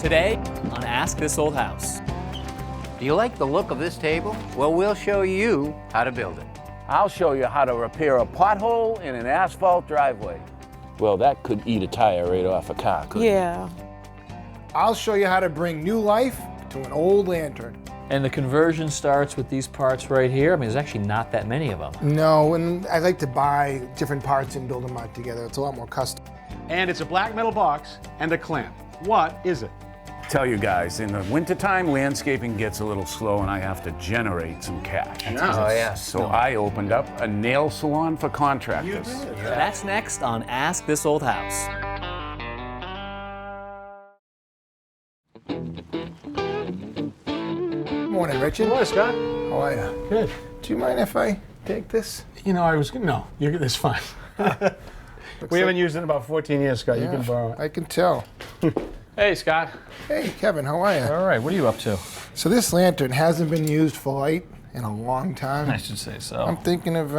Today on Ask This Old House. Do you like the look of this table? Well, we'll show you how to build it. I'll show you how to repair a pothole in an asphalt driveway. Well, that could eat a tire right off a car, couldn't it? Yeah. I'll show you how to bring new life to an old lantern. And the conversion starts with these parts right here. I mean, there's actually not that many of them. No, and I like to buy different parts and build them out together. It's a lot more custom. And it's a black metal box and a clamp. What is it? Tell you guys, in the wintertime, landscaping gets a little slow and I have to generate some cash. Oh, yes. So I opened up a nail salon for contractors. That's next on Ask This Old House. Morning, Richard. Hello, Scott. How are you? Good. Do you mind if I take this? You know, no, it's fine. We haven't used it in about 14 years, Scott. You can borrow it. I can tell. Hey, Scott. Hey, Kevin, how are you? All right, what are you up to? So this lantern hasn't been used for light in a long time. I should say so. I'm thinking of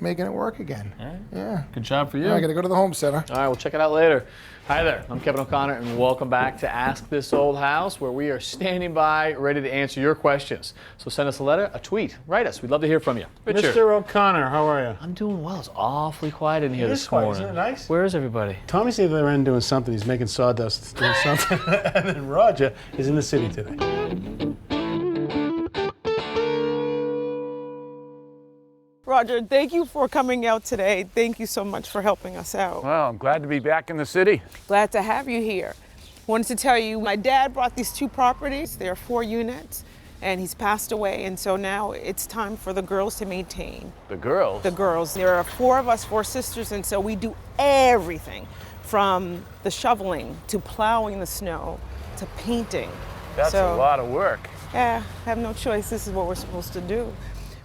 making it work again. Yeah. Good job for you. I gotta go to the home center. All right, we'll check it out later. Hi there, I'm Kevin O'Connor, and welcome back to Ask This Old House, where we are standing by, ready to answer your questions. So send us a letter, a tweet, write us. We'd love to hear from you. Richard. Mr. O'Connor, how are you? I'm doing well. It's awfully quiet in here It this is quiet, morning. isn't it nice? Where is everybody? Tommy's at the other end doing something. He's making sawdust, doing something. And then Roger is in the city today. Roger, thank you for coming out today. Thank you so much for helping us out. Well, I'm glad to be back in the city. Glad to have you here. Wanted to tell you, my dad brought these two properties. There are 4 units, and he's passed away, and so now it's time for the girls to maintain. The girls? The girls. There are 4 of us, 4 sisters, and so we do everything from the shoveling to plowing the snow to painting. That's a lot of work. Yeah, have no choice. This is what we're supposed to do.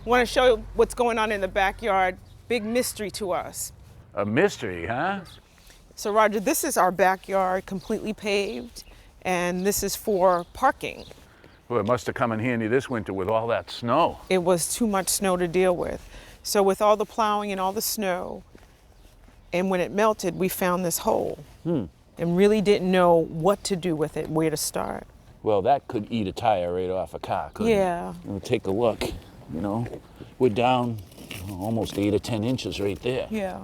Want to show you what's going on in the backyard. Big mystery to us. A mystery, huh? So Roger, this is our backyard, completely paved, and this is for parking. Well, it must have come in handy this winter with all that snow. It was too much snow to deal with. So with all the plowing and all the snow, and when it melted, we found this hole and really didn't know what to do with it, where to start. Well, that could eat a tire right off a car, couldn't it? Yeah. We'll take a look. You know, we're down almost 8 or 10 inches right there. Yeah.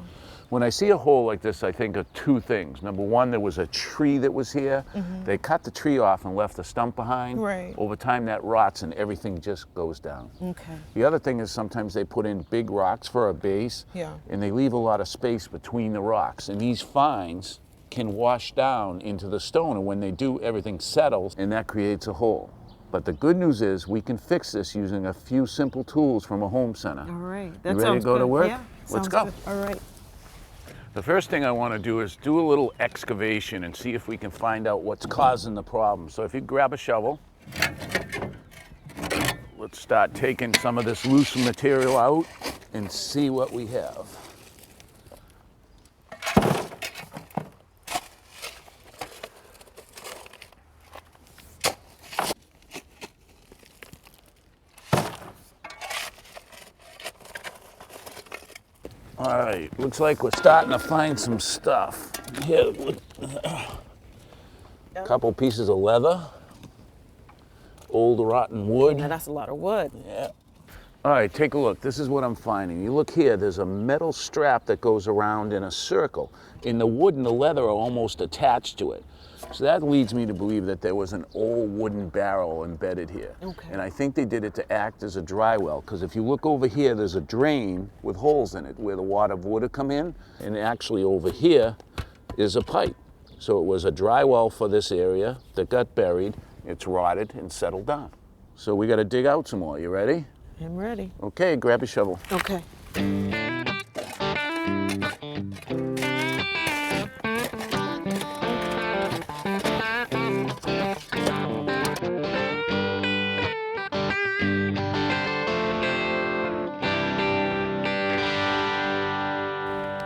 When I see a hole like this, I think of 2 things. Number one, there was a tree that was here. They cut the tree off and left the stump behind. Right. Over time, that rots and everything just goes down. Okay. The other thing is sometimes they put in big rocks for a base, Yeah. and they leave a lot of space between the rocks. And these fines can wash down into the stone, and when they do, everything settles, and that creates a hole. But the good news is we can fix this using a few simple tools from a home center. All right. You ready to go to work? Yeah. Let's sounds go. good. All right. The first thing I want to do is do a little excavation and see if we can find out what's causing the problem. So if you grab a shovel, let's start taking some of this loose material out and see what we have. All right, looks like we're starting to find some stuff. Here, a couple pieces of leather, old rotten wood. Now that's a lot of wood. Yeah. All right, take a look. This is what I'm finding. You look here, there's a metal strap that goes around in a circle. And the wood and the leather are almost attached to it. So that leads me to believe that there was an old wooden barrel embedded here. Okay. And I think they did it to act as a dry well, because if you look over here, there's a drain with holes in it where the water would have come in, and actually over here is a pipe. So it was a dry well for this area that got buried, it's rotted and settled down. So we got to dig out some more. You ready? I'm ready. Okay, grab your shovel. Okay.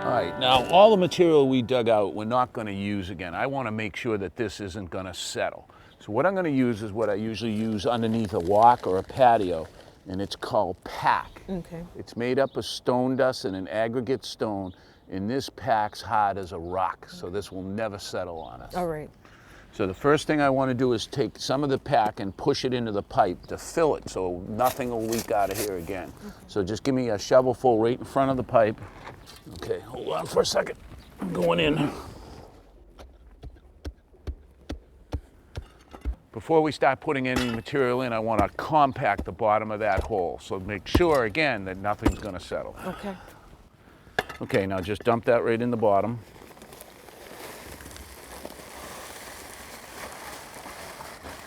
All right, now all the material we dug out, we're not going to use again. I want to make sure that this isn't going to settle. So what I'm going to use is what I usually use underneath a walk or a patio, and it's called pack. Okay. It's made up of stone dust and an aggregate stone, and this pack's hard as a rock, so this will never settle on us. All right. So the first thing I want to do is take some of the pack and push it into the pipe to fill it so nothing will leak out of here again. So just give me a shovelful right in front of the pipe. Okay, hold on for a second. I'm going in. Before we start putting any material in, I want to compact the bottom of that hole. So make sure, again, that nothing's going to settle. Okay. Okay, now just dump that right in the bottom.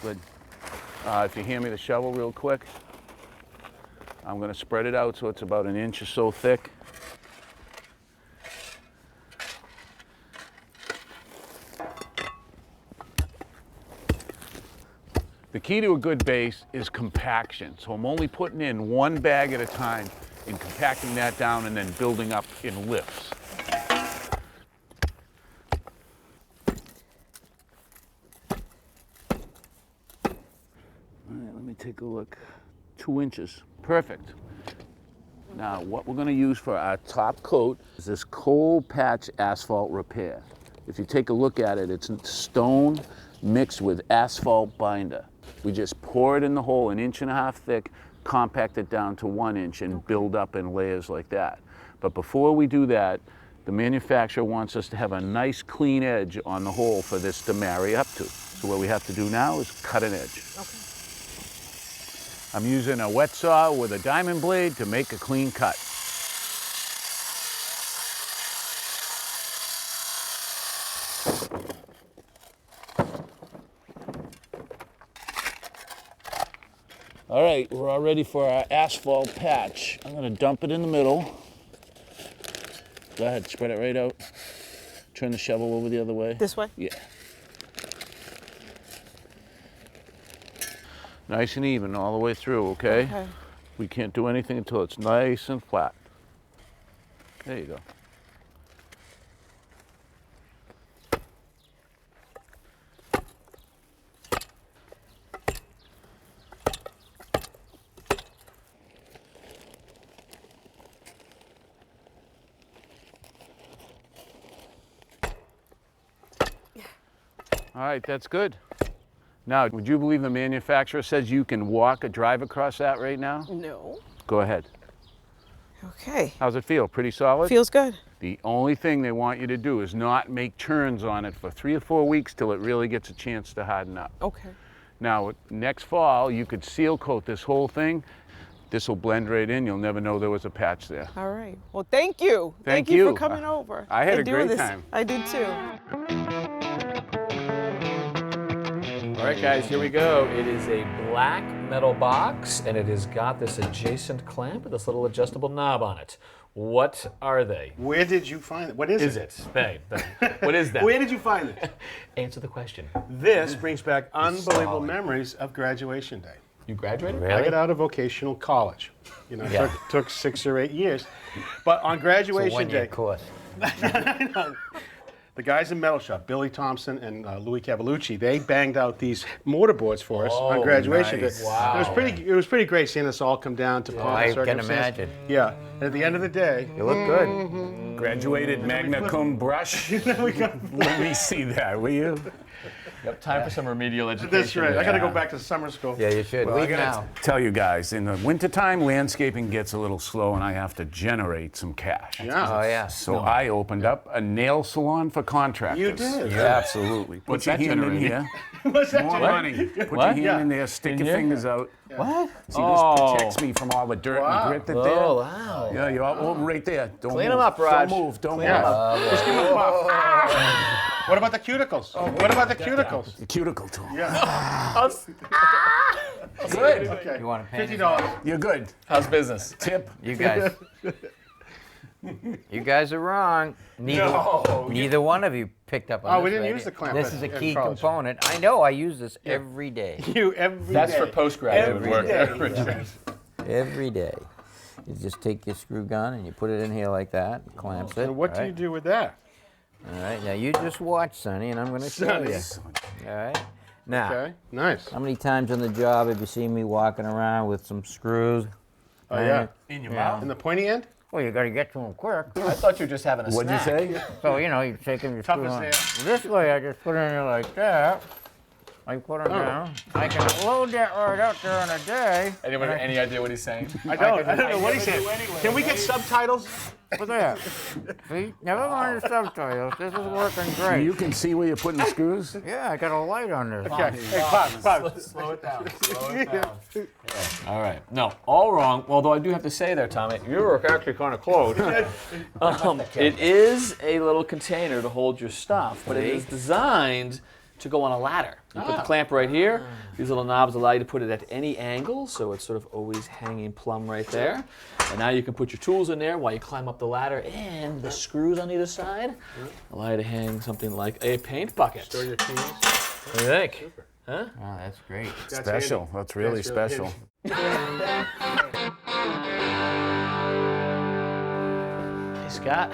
Good. If you hand me the shovel real quick, I'm going to spread it out so it's about an inch or so thick. The key to a good base is compaction. So I'm only putting in one bag at a time and compacting that down and then building up in lifts. All right, let me take a look. 2 inches, perfect. Now what we're going to use for our top coat is this cold patch asphalt repair. If you take a look at it, it's stone mixed with asphalt binder. We just pour it in the hole 1.5 inches thick, compact it down to 1 inch and build up in layers like that. But before we do that, the manufacturer wants us to have a nice clean edge on the hole for this to marry up to. So what we have to do now is cut an edge. Okay. I'm using a wet saw with a diamond blade to make a clean cut. All right, we're all ready for our asphalt patch. I'm gonna dump it in the middle. Go ahead, spread it right out. Turn the shovel over the other way. This way? Yeah. Nice and even all the way through, okay? Okay. We can't do anything until it's nice and flat. There you go. All right, that's good. Now, would you believe the manufacturer says you can walk a drive across that right now? No. Go ahead. Okay. How's it feel? Pretty solid? Feels good. The only thing they want you to do is not make turns on it for 3 or 4 weeks till it really gets a chance to harden up. Okay. Now, next fall, you could seal coat this whole thing. This will blend right in. You'll never know there was a patch there. All right. Well, thank you. Thank you you. for coming over. I had and a doing great this. time. I did too. All right, guys, here we go. It is a black metal box, and it has got this adjacent clamp with this little adjustable knob on it. What are they? Where did you find it? What is it? They. What is that? Where did you find it? Answer the question. This brings back unbelievable Solid. memories of graduation day. You graduated? I got out of vocational college. You know, it took 6 or 8 years. But on graduation day, course. the guys in Metal Shop, Billy Thompson and Louis Cavalucci, they banged out these mortarboards for us on graduation nice. day. Wow. It was pretty great seeing us all come down to pomp and I can circumstance. imagine. Yeah. And at the end of the day, You look good. Graduated magna cum brush. Let me see that, will you? Yep, time for some remedial education. that's right. I got to go Yeah. back to summer school. Yeah, you should. Well, I Leave gotta now. tell you guys, in the wintertime, landscaping gets a little slow and I have to generate some cash. Yeah. Oh, yeah. So I opened up a nail salon for contractors. You did? Yeah, absolutely. Put What's your that hand in generating? here. What's that? More money. Put your What? hand in there, stick In your here? fingers out. What? See, Oh. this protects me from all the dirt Wow. and grit that Oh, there. wow. Yeah, you're all right there. Don't Clean move. 'em up, Raj. Don't move. Don't move. Yeah. Just give 'em a puff. What about the cuticles? What about the cuticles? The cuticle tool. Good. Okay. You want to pay? $50. You're good. How's business? Tip. You guys. You guys are wrong. Neither one of you picked up on Oh, this. we didn't right use here. the clamp This in- is a in key college. component. I know. I use this every day. You every That's day. for postgraduate Every work. day. Richard. Every day. You just take your screw gun and you put it in here like that, clamps it. And what do all you right? do with that? All right, now you just watch, Sonny, and I'm going to show you. All right? Now, Okay. Nice. how many times on the job have you seen me walking around with some screws? Oh yeah. In your Yeah. mouth. And the pointy end? Well, you got to get to them quick. I thought you were just having a What'd you snack. say? So, you know, you take them, you Tough screw as on. This way, I just put it in there like that. I put them down. I can load that right out there in a day. Anyone any idea what he's saying? I don't know what he said. Can we get subtitles? Look at that. See? Never mind the subtitles. This is working great. You can see where you're putting the screws? Yeah, I got a light on this. Okay. Hey, Bob. Slow it down. Slow it down. Yeah. All right. No, all wrong. Although I do have to say there, Tommy, you were actually kind of close. It is a little container to hold your stuff, but it is designed to go on a ladder. You put the clamp right here. These little knobs allow you to put it at any angle, so it's sort of always hanging plumb right there. And now you can put your tools in there while you climb up the ladder, and the screws on either side allow you to hang something like a paint bucket. Store your keys. What do you think? Huh? Oh, that's great. Special. handy. That's really That's really special. Hey, Scott.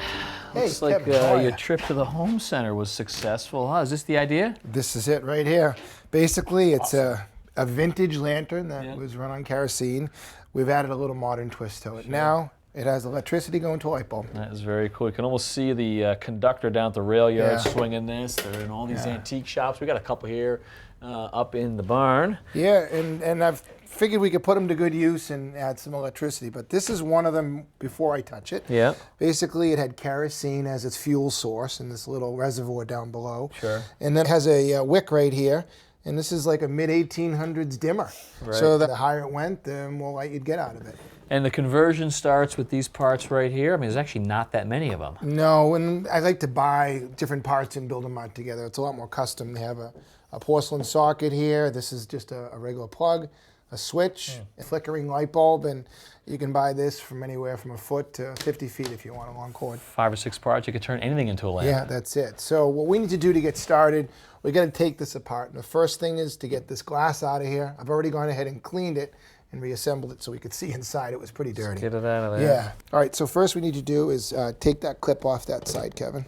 Hey, Looks like Kevin, how are your ya? trip to the home center was successful, huh? Is this the idea? This is it right here. Basically, it's a vintage lantern that Yeah. was run on kerosene. We've added a little modern twist to it. Now it has electricity going to a light bulb. That is very cool. You can almost see the conductor down at the rail yard Yeah. swinging this. They're in all these antique shops. We got a couple here up in the barn. Yeah, and I've figured we could put them to good use and add some electricity, but this is one of them before I touch it. Yeah. Basically, it had kerosene as its fuel source in this little reservoir down below. Sure. And then it has a wick right here, and this is like a mid-1800s dimmer. So the higher it went, the more light you'd get out of it. And the conversion starts with these parts right here. I mean, there's actually not that many of them. No, and I like to buy different parts and build them out together. It's a lot more custom. They have a porcelain socket here. This is just a regular plug, a switch, a flickering light bulb, and you can buy this from anywhere from a foot to 50 feet if you want a long cord. 5 or 6 parts, you could turn anything into a lamp. Yeah, that's it. So what we need to do to get started, we got to take this apart. And the first thing is to get this glass out of here. I've already gone ahead and cleaned it and reassembled it so we could see inside. It was pretty dirty. Get it out of there. Yeah. All right, so first we need to do is take that clip off that side, Kevin.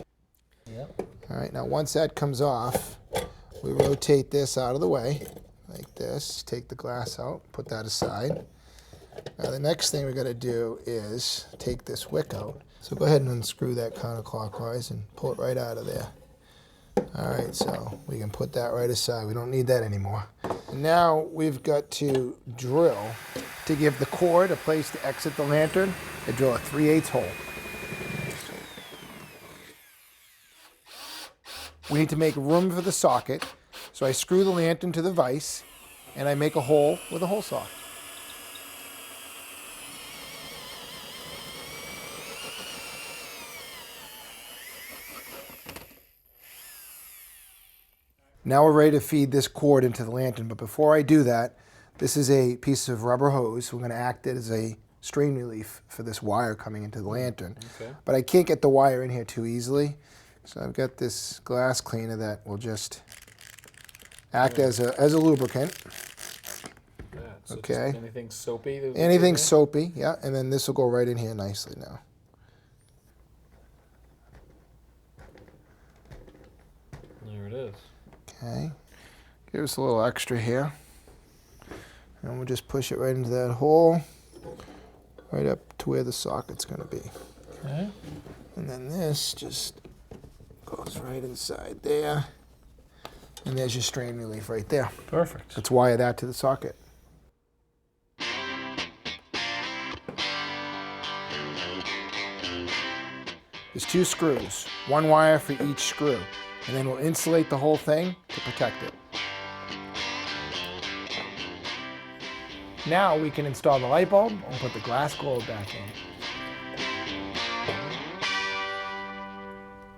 Yep. All right, now once that comes off, we rotate this out of the way, like this. Take the glass out, put that aside. Now the next thing we got to do is take this wick out. So go ahead and unscrew that counterclockwise and pull it right out of there. All right, so we can put that right aside. We don't need that anymore. And now we've got to drill to give the cord a place to exit the lantern. I drill a 3/8 hole. We need to make room for the socket, so I screw the lantern to the vise, and I make a hole with a hole saw. Now we're ready to feed this cord into the lantern, but before I do that, this is a piece of rubber hose. We're going to act it as a strain relief for this wire coming into the lantern. Okay. But I can't get the wire in here too easily, so I've got this glass cleaner that will just act as a lubricant. So Okay. just anything soapy? Anything soapy, yeah, and then this will go right in here nicely now. There it is. Okay, give us a little extra here. And we'll just push it right into that hole, right up to where the socket's gonna be. Okay. And then this just goes right inside there. And there's your strain relief right there. Perfect. Let's wire that to the socket. There's 2 screws, 1 wire for each screw, and then we'll insulate the whole thing to protect it. Now we can install the light bulb and put the glass globe back in.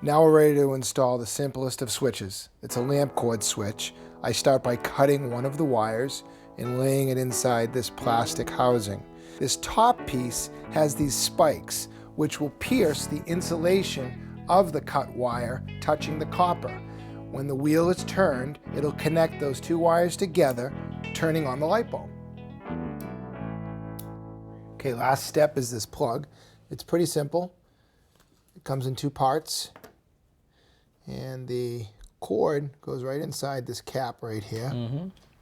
Now we're ready to install the simplest of switches. It's a lamp cord switch. I start by cutting one of the wires and laying it inside this plastic housing. This top piece has these spikes, which will pierce the insulation of the cut wire touching the copper. When the wheel is turned, it'll connect those 2 wires together, turning on the light bulb. Okay, last step is this plug. It's pretty simple. It comes in 2 parts. And the cord goes right inside this cap right here.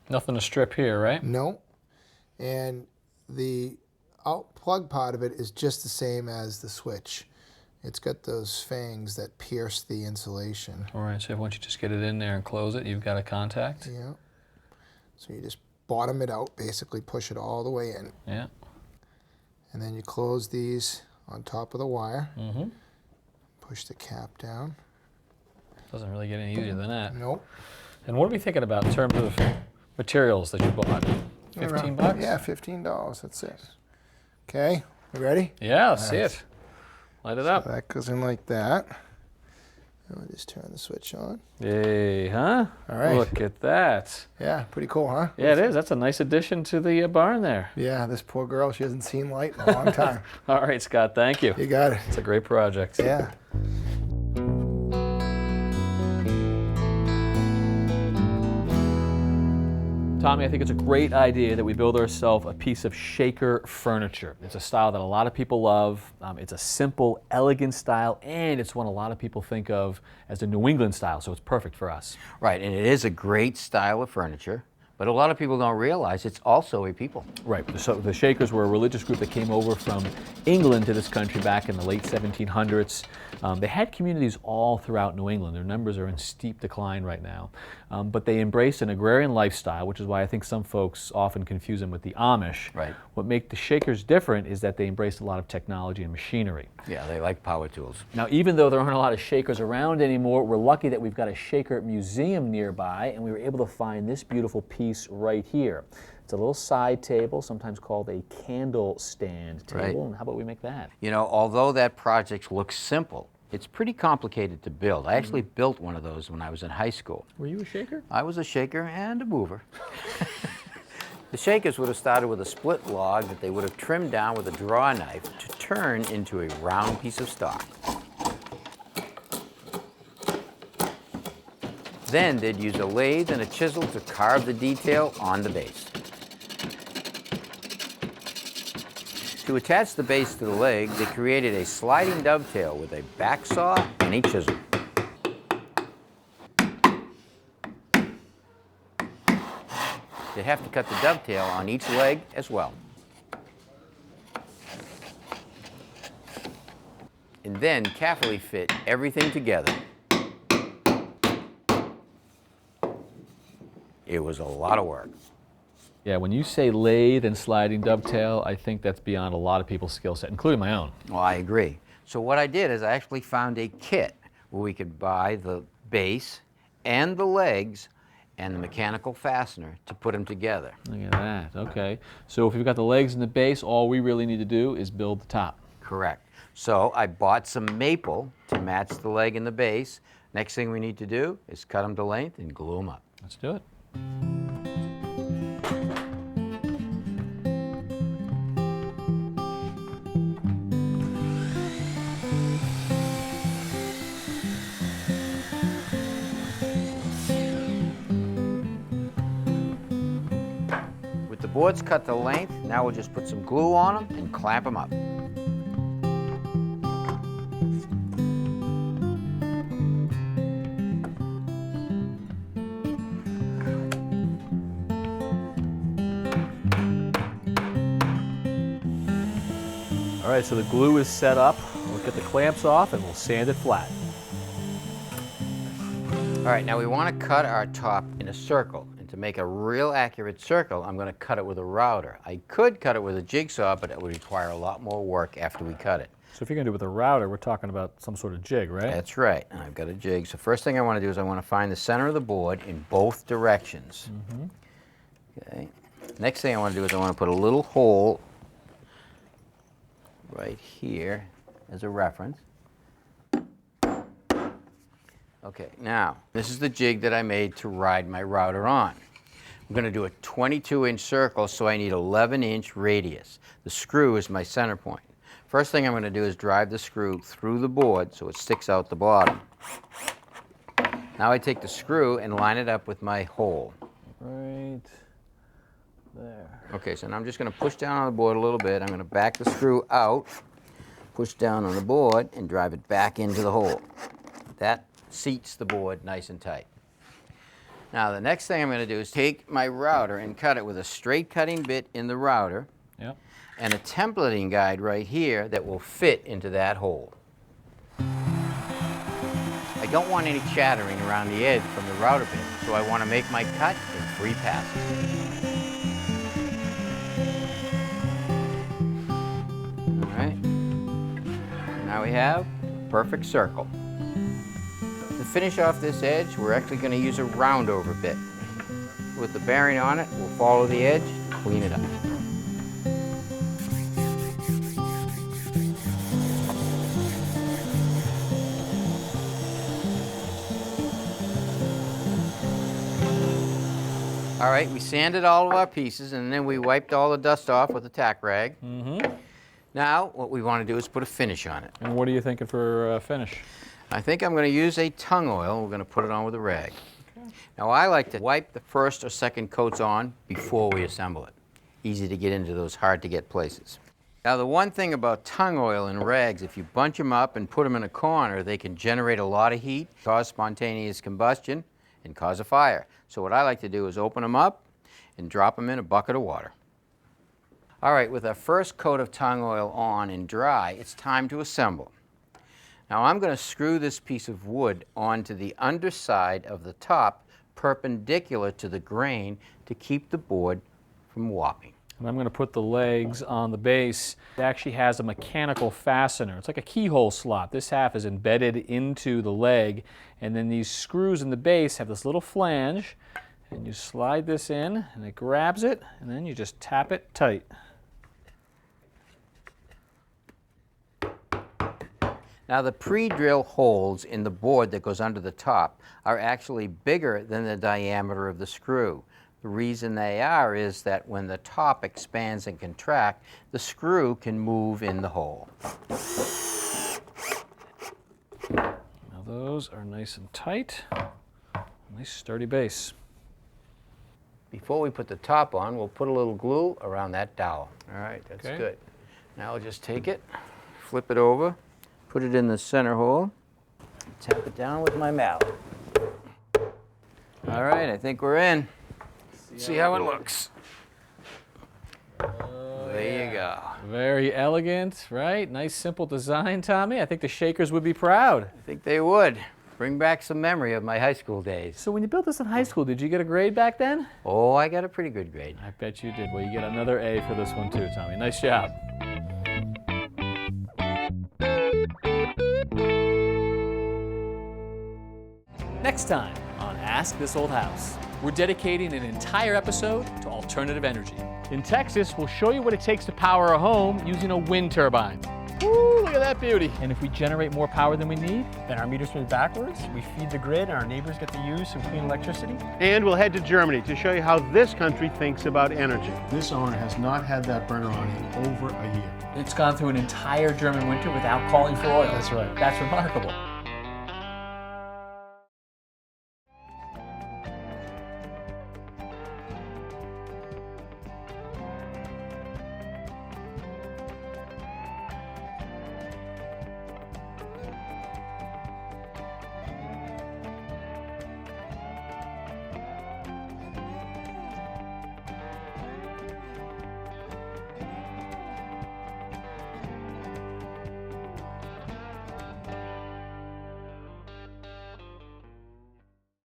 Nothing to strip here, right? No. And the plug part of it is just the same as the switch. It's got those fangs that pierce the insulation. All right, so once you just get it in there and close it, you've got a contact. Yeah. So you just bottom it out, basically push it all the way in. Yeah. And then you close these on top of the wire. Mm-hmm. Push the cap down. Doesn't really get any easier than that. Nope. And what are we thinking about in terms of materials that you bought? 15 bucks? Yeah, $15. That's it. Okay, you ready? Yeah, let's see it. Light it up. So that goes in like that. And we'll just turn the switch on. Yay, huh? All right. Look at that. Yeah, pretty cool, huh? Yeah, it is. That's a nice addition to the barn there. Yeah, this poor girl, she hasn't seen light in a long time. All right, Scott, thank you. You got it. It's a great project. Yeah. Tommy, I think it's a great idea that we build ourselves a piece of shaker furniture. It's a style that a lot of people love. It's a simple, elegant style, and it's one a lot of people think of as the New England style, so it's perfect for us. Right, and it is a great style of furniture, but a lot of people don't realize it's also a people. Right, so the Shakers were a religious group that came over from England to this country back in the late 1700s. They had communities all throughout New England. Their numbers are in steep decline right now. But they embraced an agrarian lifestyle, which is why I think some folks often confuse them with the Amish. Right. What makes the Shakers different is that they embraced a lot of technology and machinery. Yeah, they like power tools. Now, even though there aren't a lot of Shakers around anymore, we're lucky that we've got a Shaker museum nearby, and we were able to find this beautiful piece right here. It's a little side table, sometimes called a candle stand table. Right. And how about we make that? You know, although that project looks simple, it's pretty complicated to build. I actually built one of those when I was in high school. Were you a Shaker? I was a shaker and a mover. The Shakers would have started with a split log that they would have trimmed down with a draw knife to turn into a round piece of stock. Then they'd use a lathe and a chisel to carve the detail on the base. To attach the base to the leg, they created a sliding dovetail with a back saw and a chisel. They have to cut the dovetail on each leg as well. And then carefully fit everything together. It was a lot of work. Yeah, when you say lathe and sliding dovetail, I think that's beyond a lot of people's skill set, including my own. Well, I agree. So what I did is I actually found a kit where we could buy the base and the legs and the mechanical fastener to put them together. Look at that, okay. So if we've got the legs and the base, all we really need to do is build the top. Correct. So I bought some maple to match the leg and the base. Next thing we need to do is cut them to length and glue them up. Let's do it. With the boards cut to length, now we'll just put some glue on them and clamp them up. All right, so the glue is set up. We'll get the clamps off and we'll sand it flat. All right, now we want to cut our top in a circle. And to make a real accurate circle, I'm going to cut it with a router. I could cut it with a jigsaw, but it would require a lot more work after we cut it. So if you're going to do it with a router, we're talking about some sort of jig, right? That's right. And I've got a jig. So first thing I want to do is I want to find the center of the board in both directions. Okay. Next thing I want to do is I want to put a little hole right here as a reference. Okay, now, this is the jig that I made to ride my router on. I'm going to do a 22-inch circle, so I need 11-inch radius. The screw is my center point. First thing I'm going to do is drive the screw through the board so it sticks out the bottom. Now I take the screw and line it up with my hole. Right there. Okay, so now I'm just going to push down on the board a little bit. I'm going to back the screw out, push down on the board, and drive it back into the hole. That seats the board nice and tight. Now the next thing I'm going to do is take my router and cut it with a straight cutting bit in the router. Yep. and a templating guide right here that will fit into that hole. I don't want any chattering around the edge from the router bit, so I want to make my cut in 3 passes. All right. Now we have a perfect circle. To finish off this edge, we're actually going to use a round over bit. With the bearing on it, we'll follow the edge, clean it up. All right, we sanded all of our pieces and then we wiped all the dust off with a tack rag. Now, what we want to do is put a finish on it. And what are you thinking for finish? I think I'm going to use a tung oil. We're going to put it on with a rag. Okay. Now, I like to wipe the first or second coats on before we assemble it. Easy to get into those hard-to-get places. Now, the one thing about tung oil and rags, if you bunch them up and put them in a corner, they can generate a lot of heat, cause spontaneous combustion, and cause a fire. So what I like to do is open them up and drop them in a bucket of water. All right, with our first coat of tung oil on and dry, it's time to assemble. Now I'm going to screw this piece of wood onto the underside of the top, perpendicular to the grain, to keep the board from warping. And I'm going to put the legs on the base. It actually has a mechanical fastener. It's like a keyhole slot. This half is embedded into the leg, and then these screws in the base have this little flange, and you slide this in, and it grabs it, and then you just tap it tight. Now the pre-drill holes in the board that goes under the top are actually bigger than the diameter of the screw. The reason they are is that when the top expands and contracts, the screw can move in the hole. Now those are nice and tight. Nice sturdy base. Before we put the top on, we'll put a little glue around that dowel. All right, that's good. Now I'll just take it, flip it over, put it in the center hole, tap it down with my mallet. All right, I think we're in. See how it looks. There you go. Very elegant, right? Nice simple design, Tommy. I think the Shakers would be proud. I think they would. Bring back some memory of my high school days. So when you built this in high school, did you get a grade back then? Oh, I got a pretty good grade. I bet you did. Well, you get another A for this one too, Tommy. Nice job. Next time on Ask This Old House, we're dedicating an entire episode to alternative energy. In Texas, we'll show you what it takes to power a home using a wind turbine. Woo, look at that beauty. And if we generate more power than we need, then our meter spins backwards, we feed the grid, and our neighbors get to use some clean electricity. And we'll head to Germany to show you how this country thinks about energy. This owner has not had that burner on in over a year. it's gone through an entire German winter without calling for oil. That's right. That's remarkable.